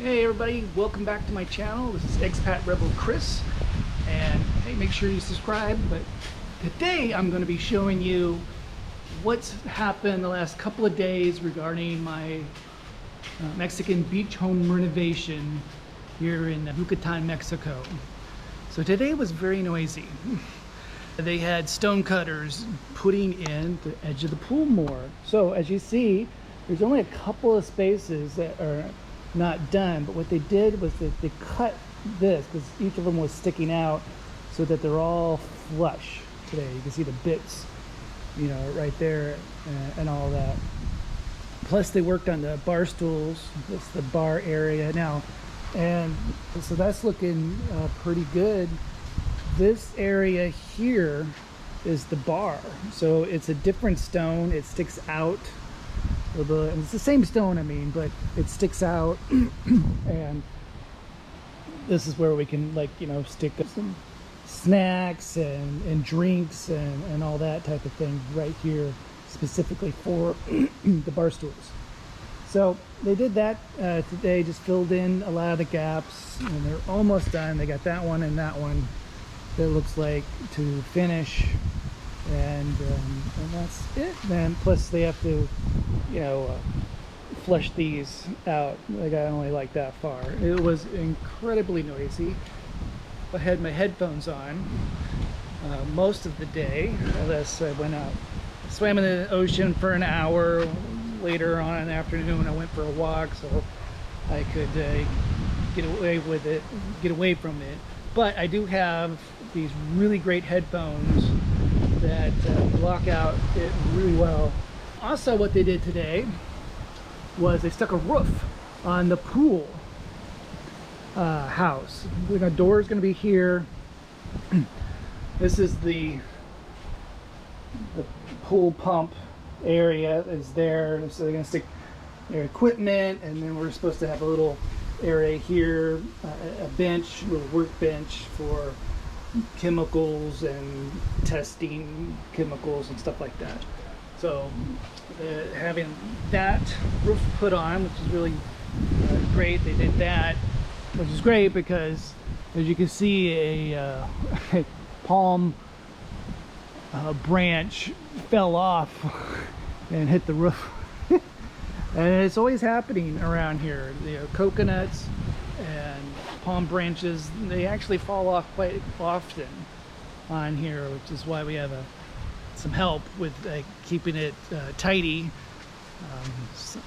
Hey everybody, welcome back to my channel. This is Expat Rebel Chris, and hey, make sure you subscribe. But today I'm going to be showing you what's happened the last couple of days regarding my Mexican beach home renovation here in Yucatan, Mexico. So today was very noisy. They had stone cutters putting in the edge of the pool more. So as you see, there's only a couple of spaces that are not done, but what they did was that they cut this because each of them was sticking out so that they're all flush today. You can see the bits, you know, right there and all that. Plus they worked on the bar stools. That's the bar area now, and so that's looking pretty good. This area here is the bar, so it's a different stone. It sticks out. It's the same stone, I mean, but it sticks out. And this is where we can, like, you know, stick some snacks and drinks and all that type of thing right here, specifically for the bar stools. So they did that today, just filled in a lot of the gaps, and they're almost done. They got that one and that one that looks like to finish, and that's it, man. Plus they have to, you know, flush these out. I got only like that far. It was incredibly noisy. I had my headphones on most of the day, unless I went out, swam in the ocean for an hour. Later on in the afternoon I went for a walk, so I could get away with it, get away from it. But I do have these really great headphones that block out it really well. Also, what they did today was they stuck a roof on the pool house. The door is going to be here. This is the pool pump area is there, so they're going to stick their equipment, and then we're supposed to have a little area here, a bench, a little workbench for chemicals and testing chemicals and stuff like that. So having that roof put on, which is really great. They did that, which is great because, as you can see, a palm branch fell off and hit the roof. And it's always happening around here. You know, coconuts and palm branches, they actually fall off quite often on here, which is why we have some help with keeping it tidy.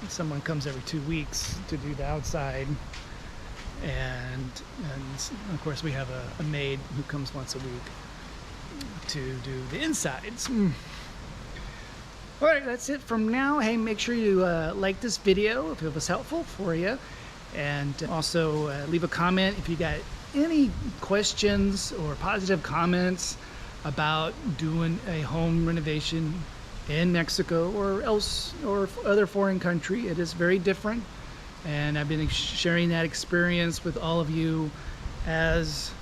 Someone comes every 2 weeks to do the outside, and of course we have a maid who comes once a week to do the insides. All right, that's it from now. Hey, make sure you like this video if it was helpful for you, and also leave a comment if you got any questions or positive comments about doing a home renovation in Mexico or else or other foreign country. It is very different, and I've been sharing that experience with all of you as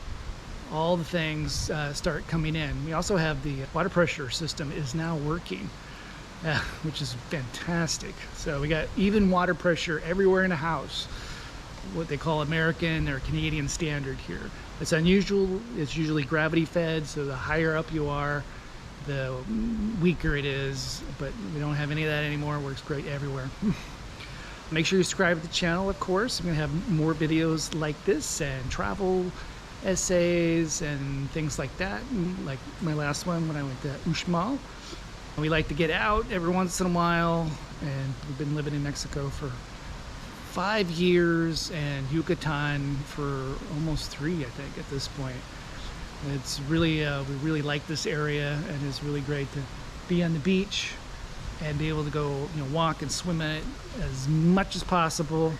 all the things start coming in. We also have the water pressure system is now working, which is fantastic. So we got even water pressure everywhere in the house, what they call American or Canadian standard here. It's unusual. It's usually gravity fed, so the higher up you are, the weaker it is, but we don't have any of that anymore. It works great everywhere. Make sure you subscribe to the channel, of course. I'm gonna have more videos like this and travel essays and things like that, like my last one when I went to Uxmal. We like to get out every once in a while, and we've been living in Mexico for 5 years and Yucatan for almost 3, I think, at this point. It's really, we really like this area, and it's really great to be on the beach and be able to go, you know, walk and swim in it as much as possible.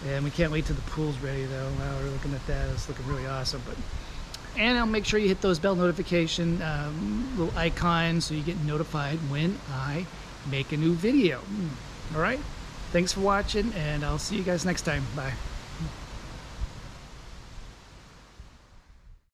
And we can't wait till the pool's ready, though. Wow, we're looking at that. It's looking really awesome. And I'll make sure you hit those bell notification little icons so you get notified when I make a new video. All right? Thanks for watching, and I'll see you guys next time. Bye.